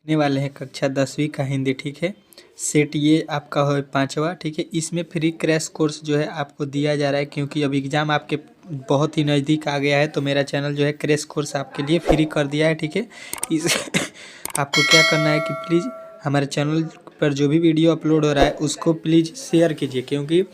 देने वाले हैं कक्षा 10वीं का हिंदी। ठीक है, सेट ये आपका हो 5वां। ठीक है, इसमें फ्री क्रैश कोर्स जो है आपको दिया जा रहा है, क्योंकि अब एग्ज़ाम आपके बहुत ही नज़दीक आ गया है, तो मेरा चैनल जो है क्रैश कोर्स आपके लिए फ्री कर दिया है। ठीक है, इस आपको क्या करना है कि प्लीज़ हमारे चैनल पर जो भी वीडियो अपलोड हो रहा है उसको प्लीज़ शेयर कीजिए, क्योंकि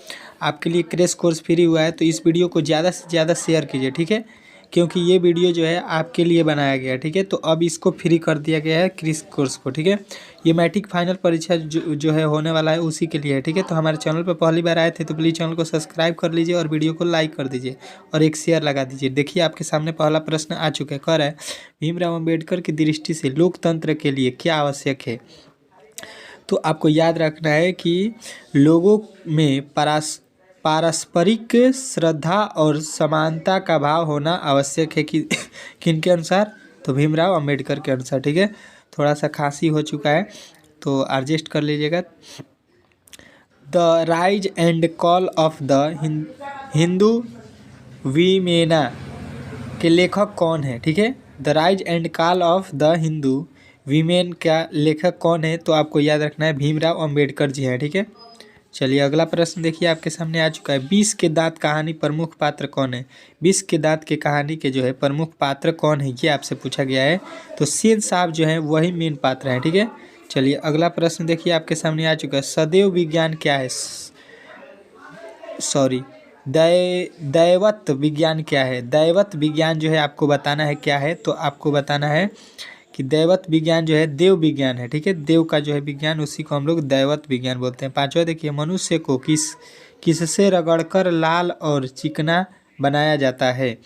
आपके लिए क्रैश कोर्स फ्री हुआ है, तो इस वीडियो को ज़्यादा से ज़्यादा शेयर कीजिए। ठीक है, क्योंकि ये वीडियो जो है आपके लिए बनाया गया है। ठीक है, तो अब इसको फ्री कर दिया गया है क्रैश कोर्स को। ठीक है, ये मैट्रिक फाइनल परीक्षा जो है होने वाला है उसी के लिए है। ठीक है, तो हमारे चैनल पर पहली बार आए थे तो प्लीज़ चैनल को सब्सक्राइब कर लीजिए और वीडियो को लाइक कर दीजिए और एक शेयर लगा दीजिए। देखिए आपके सामने पहला प्रश्न आ चुका है, कह रहा है भीमराव अम्बेडकर की दृष्टि से लोकतंत्र के लिए क्या आवश्यक है। तो आपको याद रखना है कि लोगों में पारस्परिक श्रद्धा और समानता का भाव होना आवश्यक है कि किन के अनुसार, तो भीमराव अंबेडकर के अनुसार। ठीक है, थोड़ा सा खांसी हो चुका है तो एडजस्ट कर लीजिएगा। The rise and call of the Hindu women के लेखक कौन है। ठीक है, the rise and call of the Hindu women का लेखक कौन है, तो आपको याद रखना है भीमराव अंबेडकर जी हैं। ठीक है, चलिए अगला प्रश्न देखिए आपके सामने आ चुका है। 20 के दांत कहानी प्रमुख पात्र कौन है। 20 के दांत के कहानी के जो है प्रमुख पात्र कौन है, ये आपसे पूछा गया है, तो सेन साहब जो है वही मेन पात्र हैं। ठीक है, चलिए अगला प्रश्न देखिए आपके सामने आ चुका है। सदैव विज्ञान क्या है, सॉरी दैवत विज्ञान क्या है। दैवत विज्ञान जो है आपको बताना है क्या है, तो आपको बताना है कि दैवत विज्ञान जो है देव विज्ञान है। ठीक है, देव का जो है विज्ञान उसी को हम लोग दैवत विज्ञान बोलते हैं। 5वां देखिए, मनुष्य को किससे रगड़कर लाल और चिकना बनाया जाता है,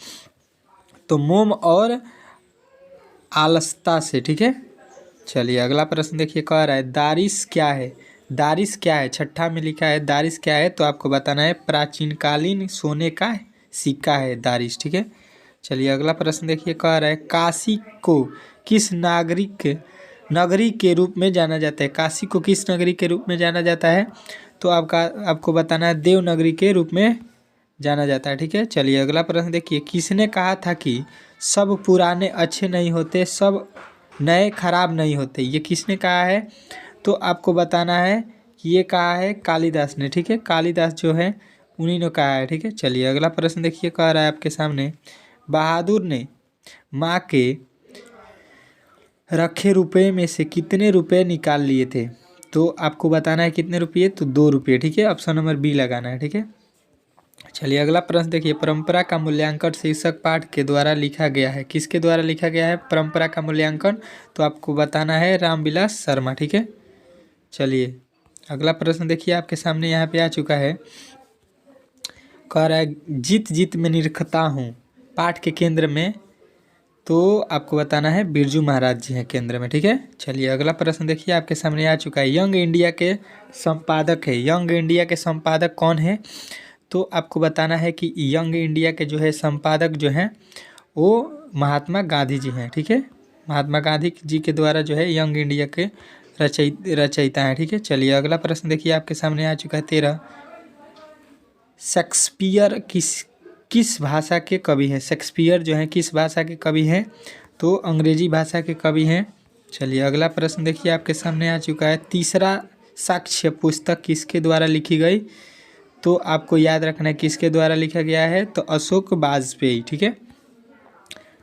तो मोम और आलस्ता से। ठीक है, चलिए अगला प्रश्न देखिए, कह रहा है दारिश क्या है। दारिश क्या है, छठा में लिखा है दारिश क्या है, तो आपको बताना है प्राचीनकालीन सोने का सिक्का है दारिश। ठीक है, चलिए अगला प्रश्न देखिए, कह रहा है काशी को किस नगरी के रूप में जाना जाता है। काशी को किस नगरी के रूप में जाना जाता है, तो आपको बताना है देवनगरी के रूप में जाना जाता है। ठीक है, चलिए अगला प्रश्न देखिए, किसने कहा था कि सब पुराने अच्छे नहीं होते, सब नए खराब नहीं होते, ये किसने कहा है, तो आपको बताना है कि ये कहा है कालिदास ने। ठीक है, कालिदास जो है उन्हीं ने कहा है। ठीक है, चलिए अगला प्रश्न देखिए, कह रहा है आपके सामने बहादुर ने माँ के रखे रुपए में से कितने रुपए निकाल लिए थे, तो आपको बताना है कितने रुपये, तो 2 रुपये। ठीक है, ऑप्शन नंबर बी लगाना है। ठीक है, चलिए अगला प्रश्न देखिए, परंपरा का मूल्यांकन शीर्षक पाठ के द्वारा लिखा गया है। किसके द्वारा लिखा गया है परंपरा का मूल्यांकन, तो आपको बताना है रामविलास शर्मा। ठीक है, चलिए अगला प्रश्न देखिए आपके सामने यहाँ पे आ चुका है, कह रहा है जीत जीत में निरखता हूँ पाठ के केंद्र में, तो आपको बताना है बिरजू महाराज जी हैं केंद्र में। ठीक है, चलिए अगला प्रश्न देखिए आपके सामने आ चुका है, यंग इंडिया के संपादक है। यंग इंडिया के संपादक कौन है, तो आपको बताना है कि यंग इंडिया के जो है संपादक जो हैं वो महात्मा गांधी जी हैं। ठीक है, महात्मा गांधी जी के द्वारा जो है यंग इंडिया के रचयिता हैं। ठीक है, चलिए अगला प्रश्न देखिए आपके सामने आ चुका है 13, शेक्सपियर किस भाषा के कवि हैं। शेक्सपियर जो हैं किस भाषा के कवि हैं, तो अंग्रेजी भाषा के कवि हैं। चलिए अगला प्रश्न देखिए आपके सामने आ चुका है, तीसरा साक्ष्य पुस्तक किसके द्वारा लिखी गई, तो आपको याद रखना है किसके द्वारा लिखा गया है, तो अशोक वाजपेयी। ठीक है,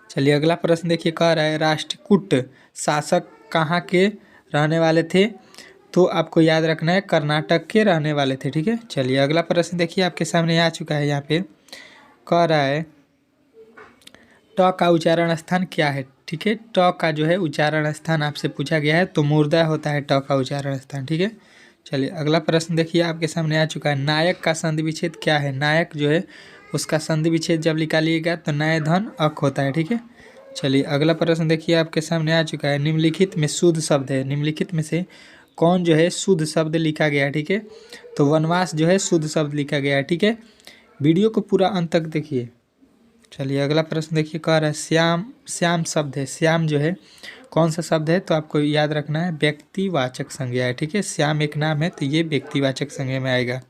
चलिए अगला प्रश्न देखिए, कह रहा है राष्ट्रकूट शासक कहाँ के रहने वाले थे, तो आपको याद रखना है कर्नाटक के रहने वाले थे। ठीक है, चलिए अगला प्रश्न देखिए आपके सामने आ चुका है, यहाँ पे कह रहा है ट का उच्चारण स्थान क्या है। ठीक है, ट का जो है उच्चारण स्थान आपसे पूछा गया है, तो मुर्दा होता है ट का उच्चारण स्थान। ठीक है, चलिए अगला प्रश्न देखिए आपके सामने आ चुका है, नायक का संधि विच्छेद क्या है। नायक जो है उसका संधि विच्छेद जब निकालिएगा तो नय धन अक होता है। ठीक है, चलिए अगला प्रश्न देखिए आपके सामने आ चुका है, निम्नलिखित में शुद्ध शब्द है। निम्नलिखित में से कौन जो है शुद्ध शब्द लिखा गया है। ठीक है, तो वनवास जो है शुद्ध शब्द लिखा गया है। ठीक है, वीडियो को पूरा अंत तक देखिए। चलिए अगला प्रश्न देखिए, कह रहा है श्याम शब्द है। श्याम जो है कौन सा शब्द है, तो आपको याद रखना है व्यक्तिवाचक संज्ञा है। ठीक है, श्याम एक नाम है तो ये व्यक्तिवाचक संज्ञा में आएगा।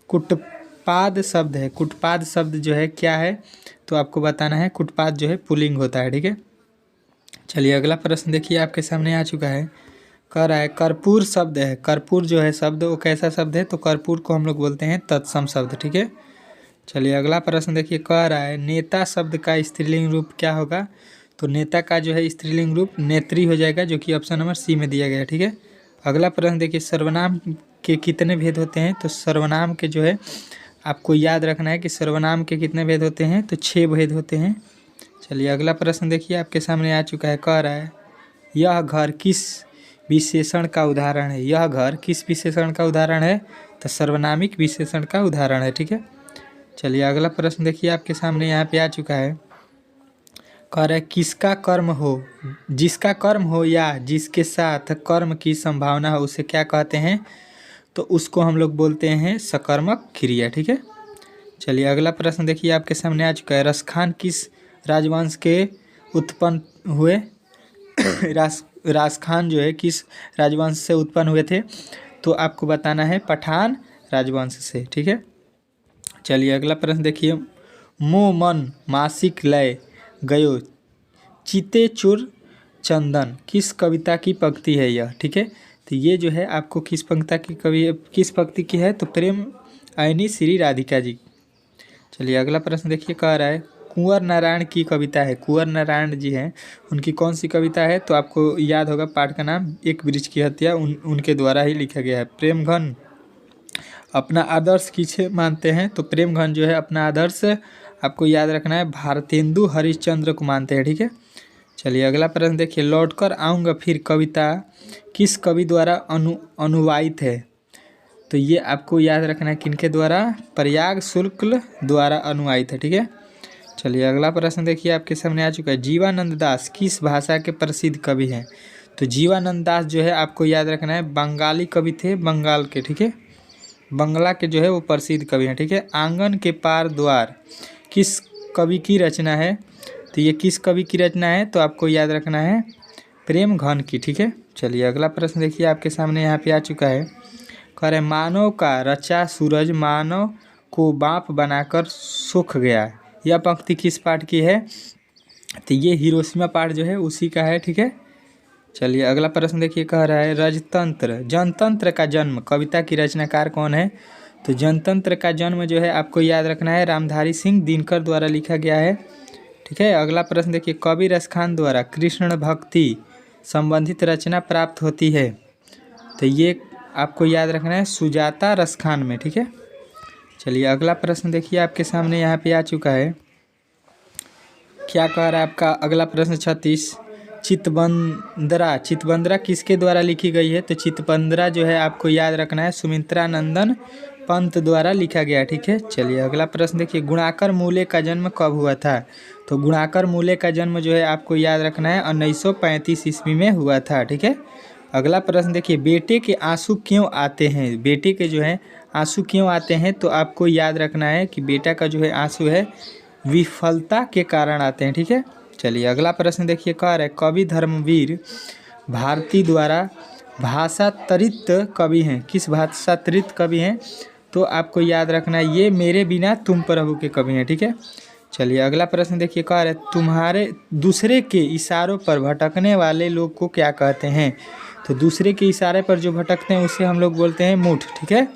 कुटपाद शब्द है। कुटपाद शब्द जो है क्या है, तो आपको बताना है कुटपाद जो है पुल्लिंग होता है। ठीक है, चलिए अगला प्रश्न देखिए आपके सामने आ चुका है। कह रहा है कर्पूर शब्द है, कर्पूर जो है शब्द वो कैसा शब्द है, तो कर्पूर को हम लोग बोलते हैं तत्सम शब्द, ठीक है। चलिए अगला प्रश्न देखिए, कह रहा है नेता शब्द का स्त्रीलिंग रूप क्या होगा, तो नेता का जो है स्त्रीलिंग रूप नेत्री हो जाएगा, जो कि ऑप्शन नंबर सी में दिया गया है, ठीक है। अगला प्रश्न देखिए, सर्वनाम के कितने भेद होते हैं, तो सर्वनाम के जो है आपको याद रखना है कि सर्वनाम के कितने भेद होते हैं, तो 6 भेद होते हैं। चलिए अगला प्रश्न देखिए आपके सामने आ चुका है। कह रहा है यह घर किस विशेषण का उदाहरण है, यह घर किस विशेषण का उदाहरण है, तो सर्वनामिक विशेषण का उदाहरण है, ठीक है। चलिए अगला प्रश्न देखिए आपके सामने यहाँ पे आ चुका है। कह रहा है किसका कर्म हो, जिसका कर्म हो या जिसके साथ कर्म की संभावना हो उसे क्या कहते हैं, तो उसको हम लोग बोलते हैं सकर्मक क्रिया, ठीक है। चलिए अगला प्रश्न देखिए आपके सामने आ चुका है। रसखान किस राजवंश के उत्पन्न हुए, रासखान जो है किस राजवंश से उत्पन्न हुए थे, तो आपको बताना है पठान राजवंश से, ठीक है। चलिए अगला प्रश्न देखिए। मो मन मासिक लय गयो चिते चुर चंदन किस कविता की पंक्ति है यह, ठीक है। तो ये जो है आपको किस पंक्ति की है, तो प्रेम आयनी श्री राधिका जी। चलिए अगला प्रश्न देखिए। कह रहा है कुंवर नारायण की कविता है, कुंवर नारायण जी हैं उनकी कौन सी कविता है, तो आपको याद होगा पाठ का नाम एक वृक्ष की हत्या, उनके द्वारा ही लिखा गया है। प्रेम घन अपना आदर्श किसे मानते हैं, तो प्रेम घन जो है अपना आदर्श आपको याद रखना है भारतेंदु हरिश्चंद्र को मानते हैं, ठीक है। चलिए अगला प्रश्न देखिए। लौट कर आऊँगा फिर कविता किस कवि द्वारा अनुवादित है, तो ये आपको याद रखना है किनके द्वारा, प्रयाग शुक्ल द्वारा अनुवादित है, ठीक है। चलिए अगला प्रश्न देखिए आपके सामने आ चुका है। जीवानंद दास किस भाषा के प्रसिद्ध कवि हैं, तो जीवानंद दास जो है आपको याद रखना है बंगाली कवि थे, बंगाल के, ठीक है। बंगला के जो है वो प्रसिद्ध कवि हैं, ठीक है। आंगन के पार द्वार किस कवि की रचना है, तो ये किस कवि की रचना है, तो आपको याद रखना है प्रेम घन की, ठीक है। चलिए अगला प्रश्न देखिए आपके सामने यहाँ पे आ चुका है। कह रहे मानव का रचा सूरज मानव को बाप बनाकर सूख गया, यह पंक्ति किस पाठ की है, तो ये हिरोशिमा पाठ जो है उसी का है, ठीक है। चलिए अगला प्रश्न देखिए। कह रहा है रजतंत्र जनतंत्र का जन्म कविता की रचनाकार कौन है, तो जनतंत्र का जन्म जो है आपको याद रखना है रामधारी सिंह दिनकर द्वारा लिखा गया है, ठीक है। अगला प्रश्न देखिए। कवि रसखान द्वारा कृष्ण भक्ति संबंधित रचना प्राप्त होती है, तो ये आपको याद रखना है सुजाता रसखान में, ठीक है। चलिए अगला प्रश्न देखिए आपके सामने यहाँ पे आ चुका है। क्या कह रहा है आपका अगला प्रश्न 36। चितबंदरा किसके द्वारा लिखी गई है, तो चितबंदरा जो है आपको याद रखना है सुमित्रा नंदन पंत द्वारा लिखा गया, ठीक है। चलिए अगला प्रश्न देखिए। गुणाकर मूले का जन्म कब हुआ था, तो गुणाकर मूले का जन्म जो है आपको याद रखना है 1935 ईस्वी में हुआ था, ठीक है। अगला प्रश्न देखिए। बेटे के आंसू क्यों आते हैं, बेटे के जो है आंसू क्यों आते हैं, तो आपको याद रखना है कि बेटा का जो है आंसू है विफलता के कारण आते हैं, ठीक है। चलिए अगला प्रश्न देखिए। कह रहा है कवि धर्मवीर भारती द्वारा भाषांतरित कवि हैं, किस भाषांतरित कवि हैं, तो आपको याद रखना है ये मेरे बिना तुम प्रभु के कवि हैं, ठीक है। चलिए अगला प्रश्न देखिए। कह रहे तुम्हारे दूसरे के इशारों पर भटकने वाले लोग को क्या कहते हैं, तो दूसरे के इशारे पर जो भटकते हैं उसे हम लोग बोलते हैं मूठ, ठीक है।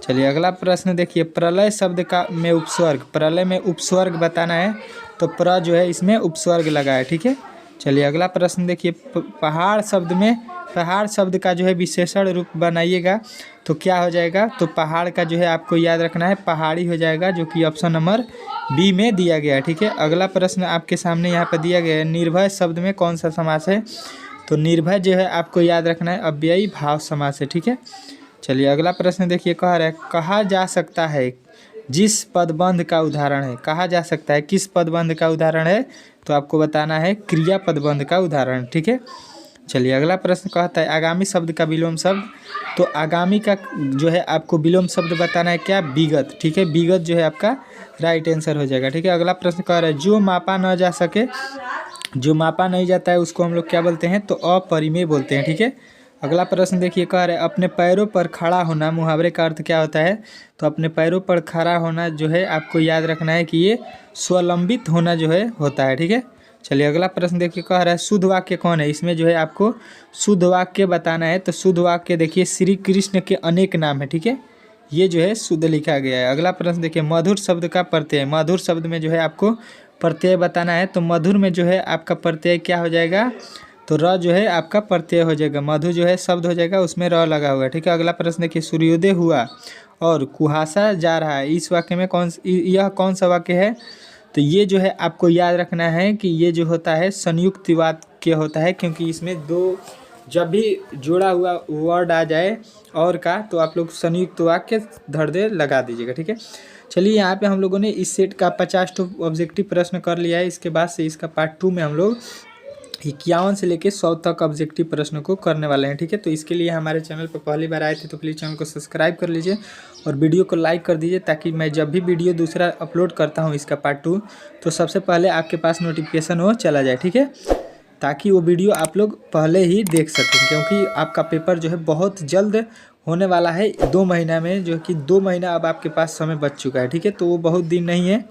चलिए अगला प्रश्न देखिए। प्रलय शब्द का में उपस्वर्ग, प्रलय में उपस्वर्ग बताना है, तो प्र जो है इसमें उपस्वर्ग लगा है, ठीक है। चलिए अगला प्रश्न देखिए। पहाड़ शब्द का जो है विशेषण रूप बनाइएगा, तो क्या हो जाएगा, तो पहाड़ का जो है आपको याद रखना है पहाड़ी हो जाएगा, जो कि ऑप्शन नंबर बी में दिया गया है, ठीक है। अगला प्रश्न आपके सामने यहाँ पर दिया गया है। निर्भय शब्द में कौन सा समास है, तो निर्भय जो है आपको याद रखना है अव्ययी भाव समास है, ठीक है। चलिए अगला प्रश्न देखिए। कह रहा है कहा जा सकता है जिस पदबंध का उदाहरण है, कहा जा सकता है किस पदबंध का उदाहरण है, तो आपको बताना है क्रिया पदबंध का उदाहरण, ठीक है। चलिए अगला प्रश्न कहता है आगामी शब्द का विलोम शब्द, तो आगामी का जो है आपको विलोम शब्द बताना है क्या, विगत, ठीक है। विगत जो है आपका राइट आंसर हो जाएगा, ठीक है। अगला प्रश्न कह रहा है जो मापा न जा सके, जो मापा नहीं जाता है उसको हम लोग क्या बोलते हैं, तो अपरिमेय बोलते हैं, ठीक है। अगला प्रश्न देखिए। कह रहे अपने पैरों पर खड़ा होना, मुहावरे का अर्थ क्या होता है, तो अपने पैरों पर खड़ा होना जो है आपको याद रखना है कि ये स्वलंबित होना जो है होता है, ठीक है। चलिए अगला प्रश्न देखिए, कह रहा है शुद्ध वाक्य कौन है। इसमें जो है आपको शुद्ध वाक्य बताना है। तो शुद्ध वाक्य देखिए, श्री कृष्ण के अनेक नाम है, ठीक है, ये जो है शुद्ध लिखा गया है। अगला प्रश्न देखिए, मधुर शब्द का प्रत्यय। मधुर शब्द में जो है आपको प्रत्यय बताना है। तो मधुर में जो है आपका प्रत्यय क्या हो जाएगा, तो र जो है आपका प्रत्यय हो जाएगा। मधु जो है शब्द हो जाएगा, उसमें र लगा हुआ है, ठीक है। अगला प्रश्न देखिए, सूर्योदय हुआ और कुहासा जा रहा है, इस वाक्य में यह कौन सा वाक्य है। तो ये जो है आपको याद रखना है कि ये जो होता है संयुक्त वाक्य होता है, क्योंकि इसमें दो जब भी जोड़ा हुआ वर्ड आ जाए और का, तो आप लोग संयुक्त वाक्य धर दे लगा दीजिएगा, ठीक है। चलिए यहाँ पे हम लोगों ने इस सेट का 50 ऑब्जेक्टिव प्रश्न कर लिया है। इसके बाद से इसका पार्ट 2 में हम लोग 51 से लेके 100 तक ऑब्जेक्टिव प्रश्न को करने वाले हैं, ठीक है। तो इसके लिए हमारे चैनल पर पहली बार आए थे तो प्लीज़ चैनल को सब्सक्राइब कर लीजिए और वीडियो को लाइक कर दीजिए, ताकि मैं जब भी वीडियो दूसरा अपलोड करता हूँ इसका पार्ट 2, तो सबसे पहले आपके पास नोटिफिकेशन हो चला जाए, ठीक है, ताकि वो वीडियो आप लोग पहले ही देख सकें। क्योंकि आपका पेपर जो है बहुत जल्द होने वाला है, 2 महीना में, जो कि 2 महीना अब आपके पास समय बच चुका है, ठीक है। तो वो बहुत दिन नहीं है।